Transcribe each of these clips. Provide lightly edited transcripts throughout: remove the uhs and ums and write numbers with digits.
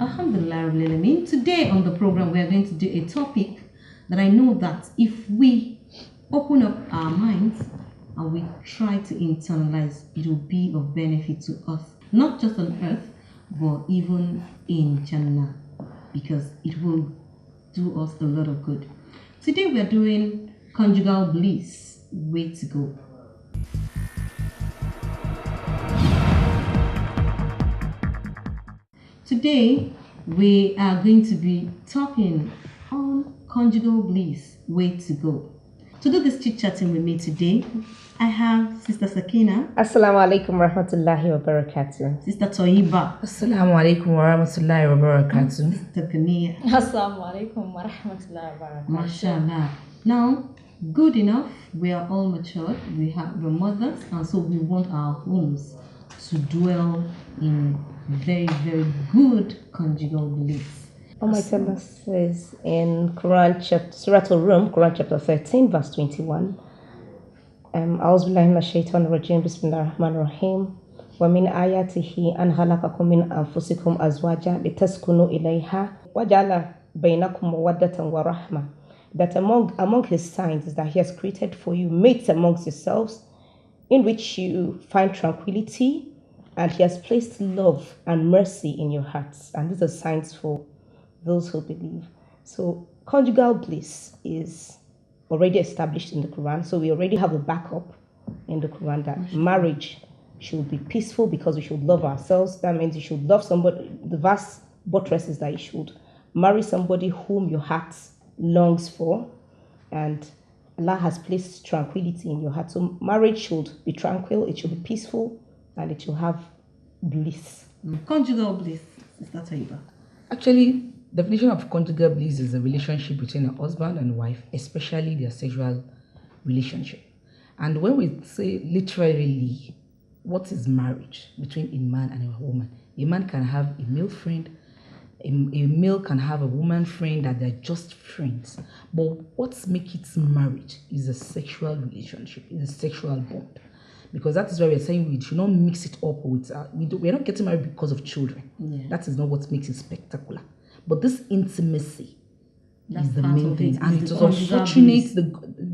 Alhamdulillah Rabbil Alameen. Today on the program we are going to do a topic that I know that if we open up our minds and we try to internalize, it will be of benefit to us, not just on earth, but even in Jannah, because it will do us a lot of good. Today we are doing conjugal bliss, way to go. Today we are going to be talking on conjugal bliss, way to go. To do this chit chatting with me today, I have Sister Sakina. Assalamu alaikum wa rahmatullahi wa barakatuh. Sister Toyiba. Assalamu alaikum wa rahmatullahi wa barakatuh. Sister Gania. Assalamu alaikum wa rahmatullahi wa barakatuh. MashaAllah. Now, good enough, we are all matured, we're mothers, and so we want our homes to dwell in very, very good conjugal bliss. Almighty Allah says in Quran chapter Surah Al-Rum, Quran chapter 13, verse 21. أعوذ بالله من الشيطان الرجيم بسم الله الرحمن الرحيم ومن آياته أن خلقكم من أنفسكم أزواجا لتسكنوا إليها وجعل بينكم مودة ورحمة. That among his signs is that he has created for you mates amongst yourselves in which you find tranquility, and he has placed love and mercy in your hearts. And these are signs for those who believe. So conjugal bliss is already established in the Quran. So we already have a backup in the Quran that marriage should be peaceful because we should love ourselves. That means you should love somebody. The verse buttresses that you should marry somebody whom your heart longs for, and Allah has placed tranquility in your heart. So marriage should be tranquil, it should be peaceful, and it should have bliss. Conjugal bliss, Sister Toyiba. Actually, definition of conjugal bliss is a relationship between a husband and wife, especially their sexual relationship. And when we say literally, what is marriage between a man and a woman? A man can have a male friend, a male can have a woman friend, that they're just friends. But what makes it marriage is a sexual relationship, is a sexual bond. Because that is why we're saying we should not mix it up with, we're not getting married because of children. Yeah. That is not what makes it spectacular. But this intimacy is the main thing. And it's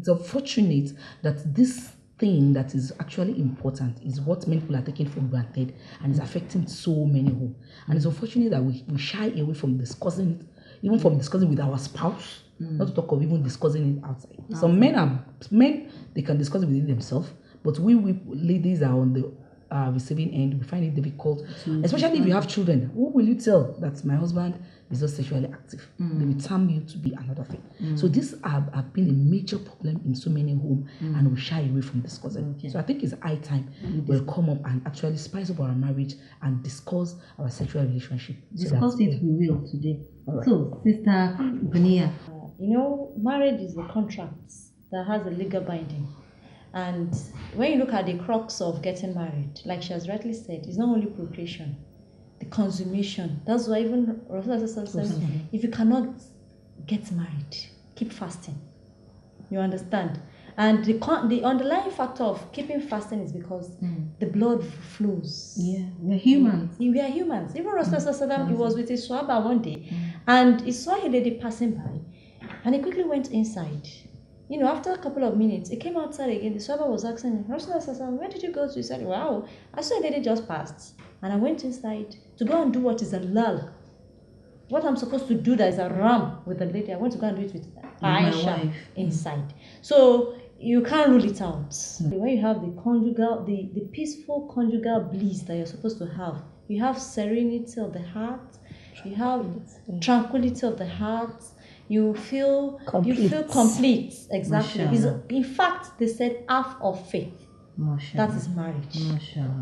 unfortunate that this thing that is actually important is what many people are taking for granted and is affecting so many homes. And it's unfortunate that we shy away from discussing it, even from discussing with our spouse, not to talk of even discussing it outside. Some men, they can discuss it within themselves, but we ladies are on the receiving end. We find it difficult, especially if you have children. Who will you tell that my husband is not sexually active? They will term you to be another thing. So this have been a major problem in so many homes, and we shy away from discussing. Okay. So I think it's high time we'll come up and actually spice up our marriage and discuss our sexual relationship. Discuss it we will today. Right. So, Sister Gania. Marriage is a contract that has a legal binding. And when you look at the crux of getting married, like she has rightly said, it's not only procreation, the consummation. That's why even Rasulullah says, if you cannot get married, keep fasting. You understand? And the underlying factor of keeping fasting is because the blood flows. Yeah, we're humans. We are humans. Even Rasulullah he was with his Swahaba one day, and he saw a lady passing by, and he quickly went inside. After a couple of minutes, he came outside again. The Swahaba was asking him, Rasulullah, where did you go to? He said, wow, I saw a lady just passed, and I went inside to go and do what is halal. What I'm supposed to do that is a ram with the lady, I went to go and do it with Aisha inside. So you can't rule it out. When you have the conjugal, the peaceful conjugal bliss that you're supposed to have, you have serenity of the heart, you have tranquility of the heart. You feel complete. Exactly. In fact, they said half of faith. That is marriage.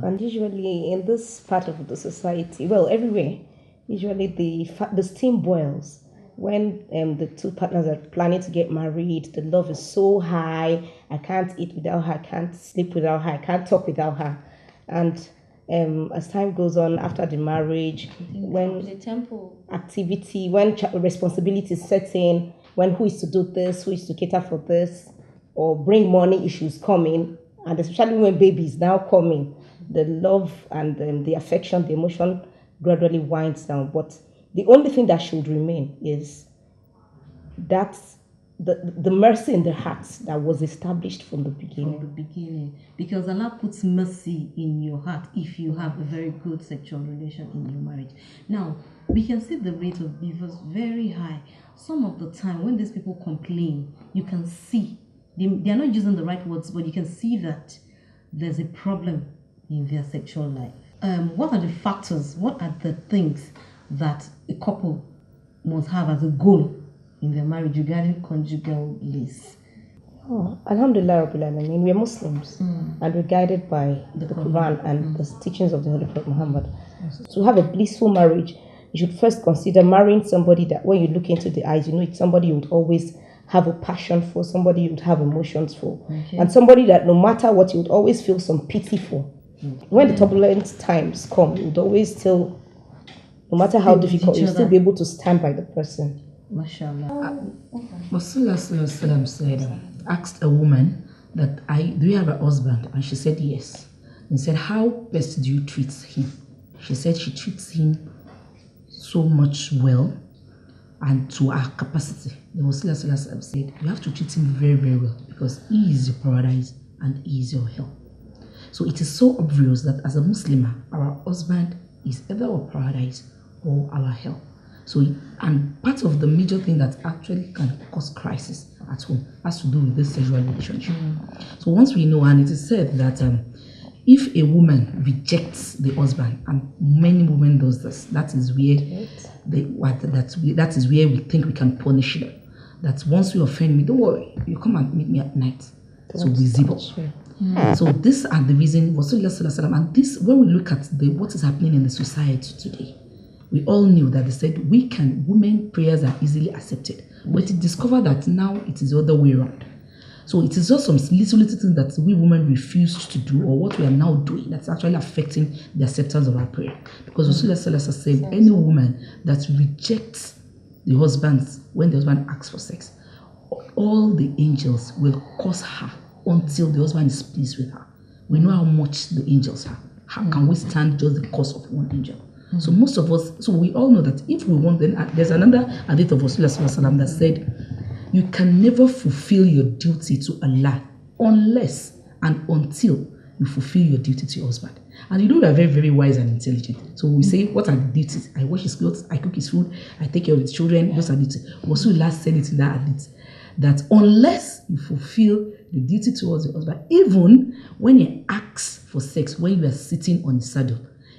And usually in this part of the society, well, everywhere, usually the steam boils when the two partners are planning to get married. The love is so high. I can't eat without her. I can't sleep without her. I can't talk without her. And as time goes on after the marriage, when the temple activity, when responsibility is setting, when who is to do this, who is to cater for this, or bring money issues coming, and especially when baby is now coming, the love and the affection, the emotion gradually winds down. But the only thing that should remain is that the mercy in the hearts that was established from the beginning. From the beginning, because Allah puts mercy in your heart if you have a very good sexual relation in your marriage. Now, we can see the rate of divorce very high. Some of the time when these people complain, you can see they are not using the right words, but you can see that there's a problem in their sexual life. What are the factors? What are the things that a couple must have as a goal in their marriage regarding conjugal bliss? Oh, Alhamdulillah Rabbil Alameen, we are Muslims and we're guided by the Quran and the teachings of the Holy Prophet Muhammad. To have a blissful marriage, you should first consider marrying somebody that when you look into the eyes, you know it's somebody you would always have a passion for, somebody you would have emotions for, and somebody that no matter what, you would always feel some pity for. When the turbulent times come, you would always still, no matter how difficult, you'll still be able to stand by the person. MashaAllah. Rasulullah said, asked a woman that, do you have a husband? And she said yes. And said, how best do you treat him? She said she treats him so much well and to our capacity. The Rasulullah said, you have to treat him very, very well because he is your paradise and he is your hell. So it is so obvious that as a Muslim, our husband is either our paradise or our hell. So, and part of the major thing that actually can cause crisis at home has to do with this sexual relationship. So once we know, and it is said that if a woman rejects the husband, and many women does this, that is where that is where we think we can punish them. That once you offend me, don't worry, you come and meet me at night. So we zip up. So these are the reason. And this, when we look at what is happening in the society today, we all knew that they said women prayers are easily accepted, but it discovered that now it is the other way around. So it is just some little things that we women refused to do, or what we are now doing, that's actually affecting the acceptance of our prayer. Because Rasulullah said, any woman that rejects the husband when the husband asks for sex, all the angels will curse her until the husband is pleased with her. We know how much the angels are. How can we stand just the curse of one angel? So most of us, so we all know that if we want, then there's another hadith of Rasulullah that said, you can never fulfill your duty to Allah unless and until you fulfill your duty to your husband. And you know we are very, very wise and intelligent. So we say, what are the duties? I wash his clothes, I cook his food, I take care of his children. Those are the duties. Rasulullah said it in that hadith, that unless you fulfill the duty towards your husband, even when he asks for sex, when you are sitting on a saddle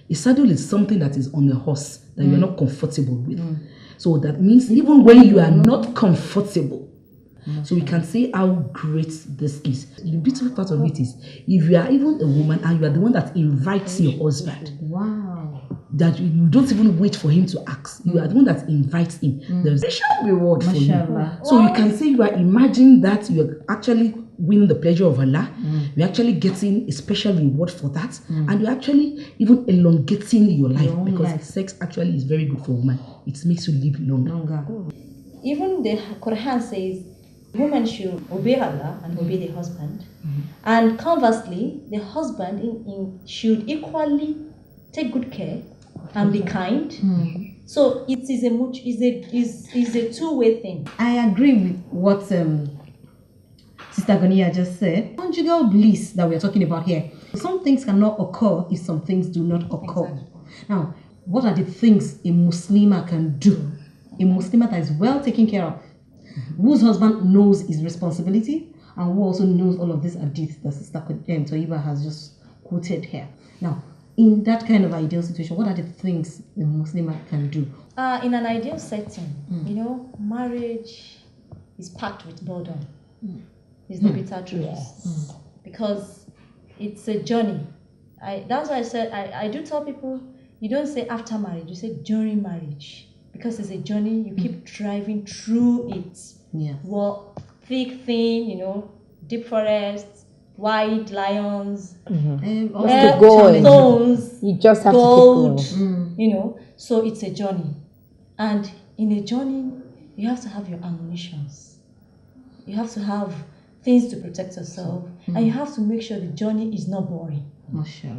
is something that is on a horse that you are not comfortable with. So that means even when you are not comfortable, so we can see how great this is. The beautiful part of it is, if you are even a woman and you are the one that invites your husband, that you don't even wait for him to ask, you are the one that invites him, there's a special reward for you. So you can say you are imagining that you are actually winning the pleasure of Allah, you're actually getting a special reward for that, and you're actually even elongating your life, because sex actually is very good for women. It makes you live longer. Even the Quran says women should obey Allah and obey the husband, and conversely, the husband should equally take good care and be kind. So it is a two-way thing. I agree with what Sister Gonia just said. Conjugal bliss that we're talking about here. Some things cannot occur if some things do not occur. Exactly. Now, what are the things a Muslima can do? A Muslima that is well taken care of, whose husband knows his responsibility, and who also knows all of this hadith that Sister Toiba has just quoted here. Now, in that kind of ideal situation, what are the things a Muslima can do? In an ideal setting, marriage is packed with boredom. Is the bitter truth. Because it's a journey. That's why I said I do tell people, you don't say after marriage, you say during marriage, because it's a journey. You keep driving through it. Well, thick, thin, deep forests, wide lions, stones, you just have gold, to keep going. So it's a journey. And in a journey, you have to have your ammunitions. You have to have things to protect yourself, and you have to make sure the journey is not boring,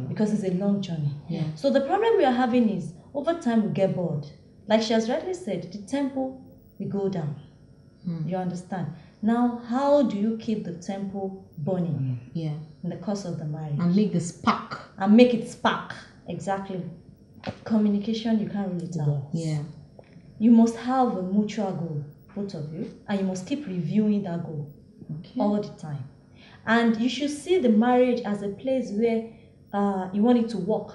because it's a long journey. So the problem we are having is, over time we get bored. Like she has rightly said, the temple will go down. You understand? Now, how do you keep the temple burning Yeah. in the course of the marriage? And make the spark. And make it spark. Exactly. Communication, you can't really tell. Yeah. You must have a mutual goal, both of you, and you must keep reviewing that goal all the time. And you should see the marriage as a place where you want it to work.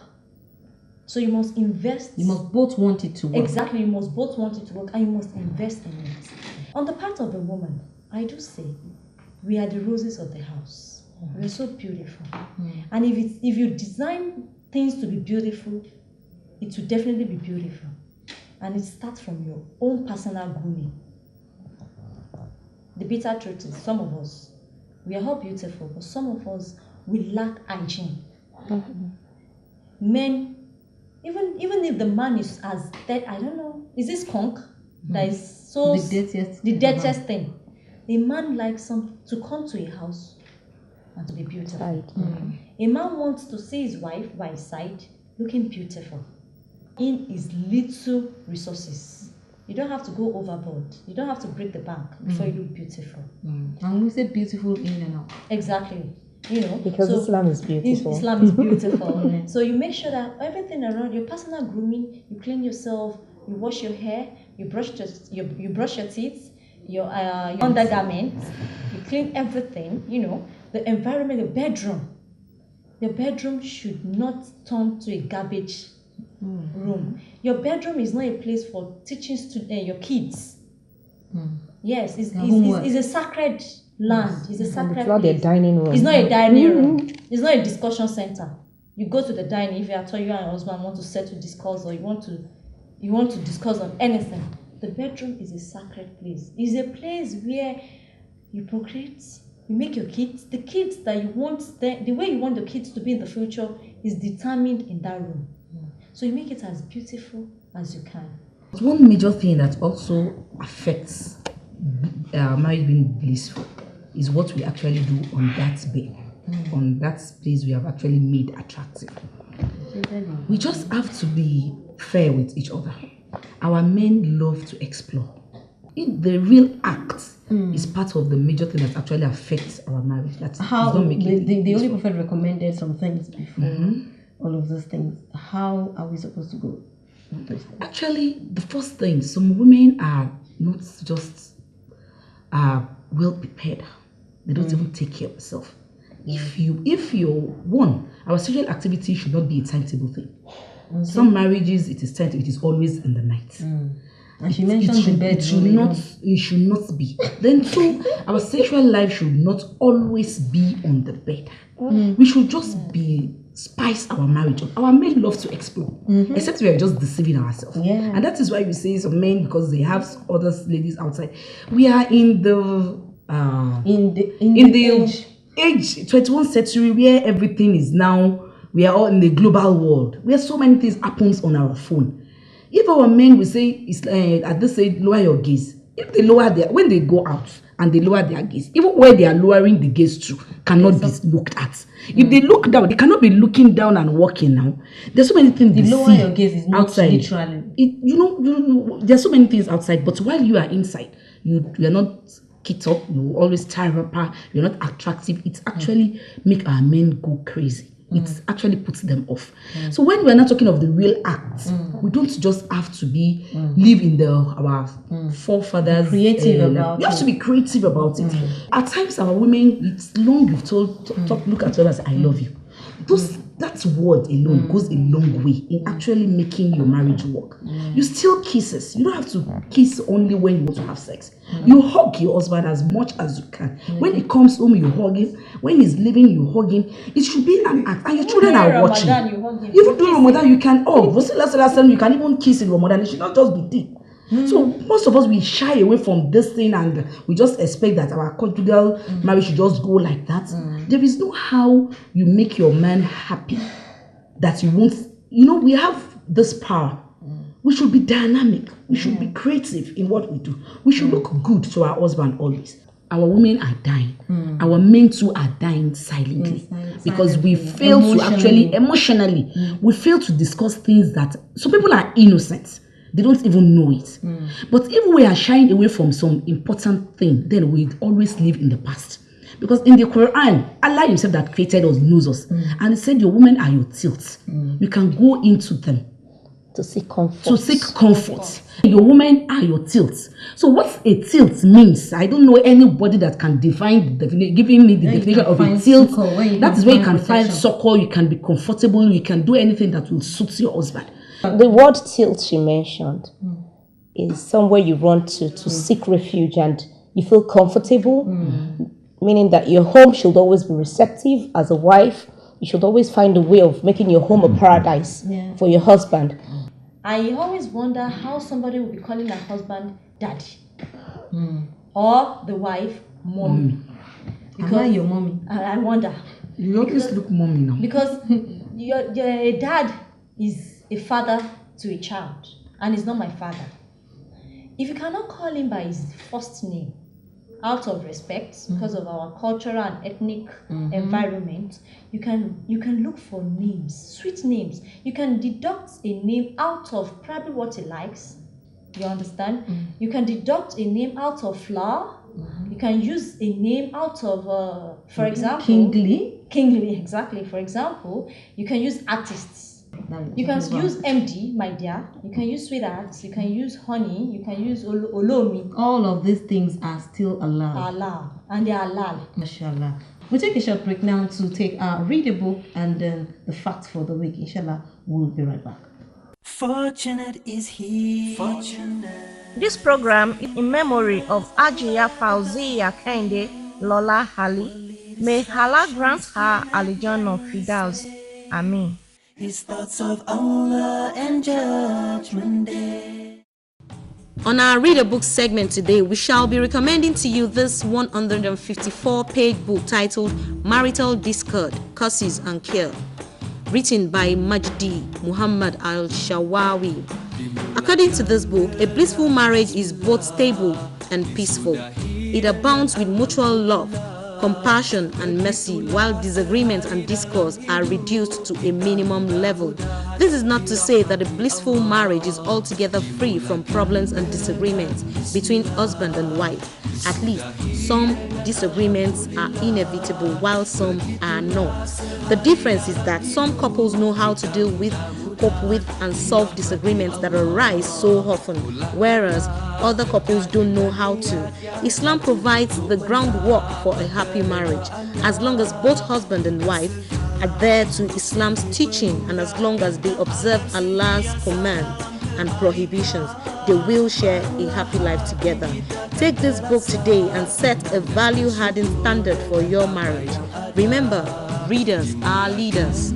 So you must invest. You must both want it to work. Exactly, you must both want it to work, and you must invest in it. On the part of the woman, I do say, we are the roses of the house. We are so beautiful. And if you design things to be beautiful, it will definitely be beautiful. And it starts from your own personal grooming. The bitter truth is, some of us, we are all beautiful, but some of us, we lack hygiene. Men, even if the man is as dead, I don't know, is this skunk that is so The dirtiest thing? A man likes to come to a house and to be beautiful. A man wants to see his wife by his side looking beautiful in his little resources. You don't have to go overboard. You don't have to break the bank before you look beautiful. And we say beautiful in and out. Exactly. You know, Because Islam is beautiful. Islam is beautiful. So you make sure that everything around your personal grooming, you clean yourself, you wash your hair, you brush your teeth, your undergarments, you clean everything. You know, the environment, your bedroom should not turn to a garbage room. Your bedroom is not a place for teaching your kids. Yes, it's a sacred land. It's a sacred It's not place. a dining room. It's not a dining room. It's not a discussion center. You go to the dining if you and your husband want to settle discuss, or you want to discuss on anything. The bedroom is a sacred place. It's a place where you procreate, you make your kids. The kids that you want, the way you want the kids to be in the future is determined in that room. So you make it as beautiful as you can. One major thing that also affects marriage being blissful is what we actually do on that bed, on that place we have actually made attractive. We just have to be fair with each other. Our men love to explore. The real act is part of the major thing that actually affects our marriage. That's How not making the Holy Prophet recommended some things before all of those things. How are we supposed to go? Actually, the first thing, some women are not just well prepared. They don't even take care of themselves. If you're one, our sexual activity should not be a timetable thing. Some marriages, it is always in the night. And she mentioned the bedroom. It should not be. Then two, our sexual life should not always be on the bed. We should just spice our marriage up. Our men love to explore, except we are just deceiving ourselves. And that is why we say some men, because they have other ladies outside. We are in the age 21st century where everything is now. We are all in the global world where so many things happens on our phone. If our men will say, at this age, lower your gaze. If they when they go out and they lower their gaze, even where they are lowering the gaze to cannot be looked at. If they look down, they cannot be looking down and walking now. There's so many things they lower see your gaze is not outside. Literally. There's so many things outside, but while you are inside, you are not kit up, you always tie rapper, you're not attractive. It actually make our men go crazy. It actually puts them off. So when we're not talking of the real act, we don't just have to be live in our forefathers creative about we have to be creative about it. At times our women, it's long you've told look at them and say, I love you. That word alone goes a long way in actually making your marriage work. You still kisses. You don't have to kiss only when you want to have sex. You hug your husband as much as you can. When he comes home, you hug him. When he's leaving, you hug him. It should be an act. And your children are watching. Even during Ramadan, you can hug. Last time you can even kiss in Ramadan. It should not just be deep. So most of us, we shy away from this thing and we just expect that our conjugal marriage should just go like that. There is no how you make your man happy that you won't. We have this power. We should be dynamic. We should be creative in what we do. We should look good to our husband always. Our women are dying. Our men too are dying silently because we fail to actually emotionally we fail to discuss things that some people are innocent. They don't even know it. But if we are shying away from some important thing, then we always live in the past. Because in the Quran, Allah himself that created us knows us. And he said, your women are your tilts. You can go into them To seek comfort. to seek comfort. Your women are your tilts. So what a tilt means, I don't know anybody that can define the definition, giving me the definition of a tilt. That is where you can find succor, you can be comfortable, you can do anything that will suit your husband. The word tilt she mentioned is somewhere you run to seek refuge and you feel comfortable, meaning that your home should always be receptive. As a wife, you should always find a way of making your home a paradise for your husband. I always wonder how somebody will be calling her husband daddy or the wife mommy. Because your mommy. I wonder. You always look mommy now. Because your dad is a father to a child and is not my father. If you cannot call him by his first name, out of respect, because of our cultural and ethnic environment, you can look for names, sweet names. You can deduct a name out of probably what he likes. You understand? You can deduct a name out of flower. You can use a name out of, for example, kingly, exactly. For example, you can use artists. You can use MD, my dear. You can use sweethearts. You can use honey. You can use olomi. All of these things are still allowed. And they are halal. Mashallah. We'll take a short break now to take read a book and then the facts for the week. Inshallah, we'll be right back. Fortunate is he. Fortunate. This program is in memory of Ajiya Fauziya Kende Lola Hali. May Allah grant her Al-Jannah Firdaus. Ameen. His thoughts of Allah and Judgment Day. On our Read a Book segment today, we shall be recommending to you this 154-page book titled Marital Discord, Causes and Cure, written by Majdi Muhammad Al-Shawawi. According to this book, a blissful marriage is both stable and peaceful. It abounds with mutual love, compassion and mercy, while disagreement and discourse are reduced to a minimum level. This is not to say that a blissful marriage is altogether free from problems and disagreements between husband and wife. At least some disagreements are inevitable while some are not. The difference is that some couples know how to cope with and solve disagreements that arise so often, whereas other couples don't know how to. Islam provides the groundwork for a happy marriage as long as both husband and wife adhere to Islam's teaching and as long as they observe Allah's commands and prohibitions. They will share a happy life together. Take this book today and set a value-adding standard for your marriage. Remember, readers are leaders.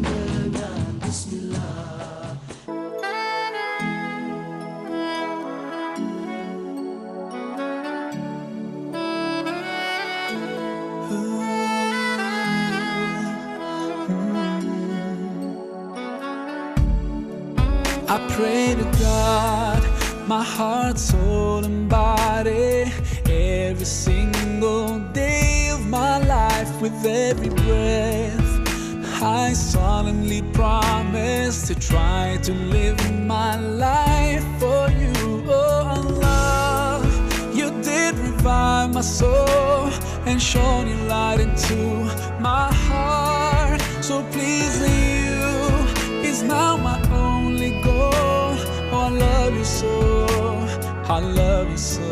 I pray to God, my heart, soul, and body, every single day of my life, with every breath. I solemnly promise to try to live my life for you, oh Allah. You did revive my soul and shone your light into my heart. So pleasing you is now my only goal. Oh, I love you so, I love you so,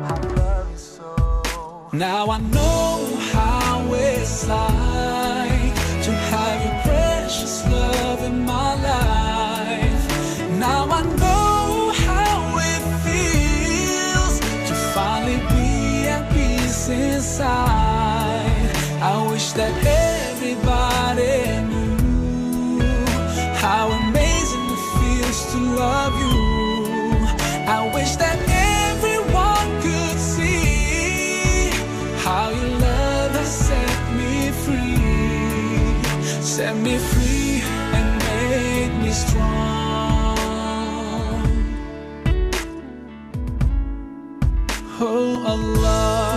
I love you so. Now I know how it's like to have your precious love in my life. Now I know how it feels to finally be at peace inside. I wish that everybody knew how amazing it feels to love you. I wish that everyone could see how your love has set me free and made me strong. Oh Allah,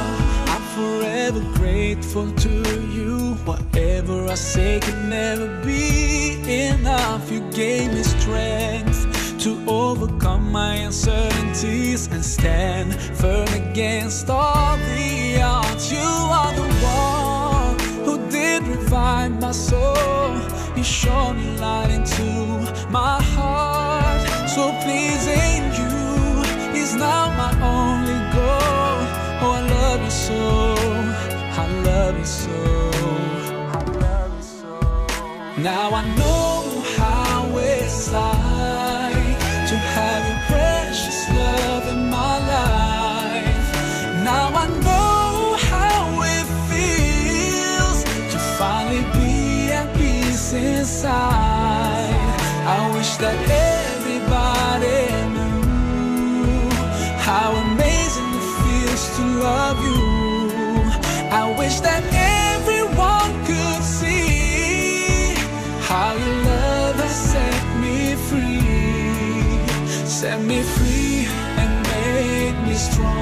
I'm forever grateful to you. Whatever I say can never be enough. You gave me strength to overcome my uncertainties and stand firm against all the odds. You are the one who did revive my soul. You shone your light into my heart. So pleasing you is now my only goal. Oh, I love you so, I love you so, I love you so. Now I know how it's like to have your precious love in my life. Now I know how it feels to finally be at peace inside. I wish that everybody knew how amazing it feels to love you. I wish that everyone could see how your love has set me free and made me strong.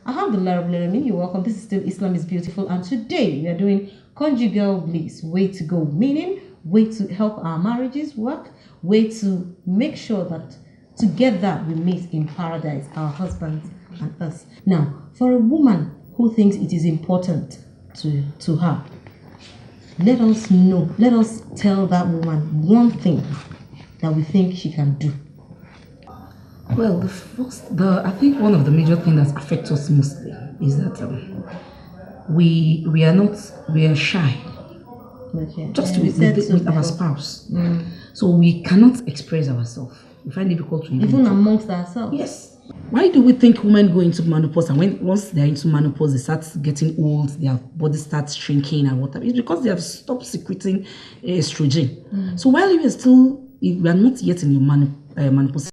Alhamdulillah, you're welcome. This is still Islam is Beautiful, and today we are doing conjugal bliss, way to go, meaning way to help our marriages work, way to make sure that together we meet in paradise, our husbands and us. Now, for a woman who thinks it is important to her, let us know, let us tell that woman one thing that we think she can do. Well, I think one of the major things that affects us mostly is that we are shy. Okay. Just with our spouse. So we cannot express ourselves. We find it difficult to even amongst ourselves. Yes. Why do we think women go into menopause, and once they're into menopause, they start getting old, their body starts shrinking and whatever? It's because they have stopped secreting estrogen. So while we are not yet in your menopause,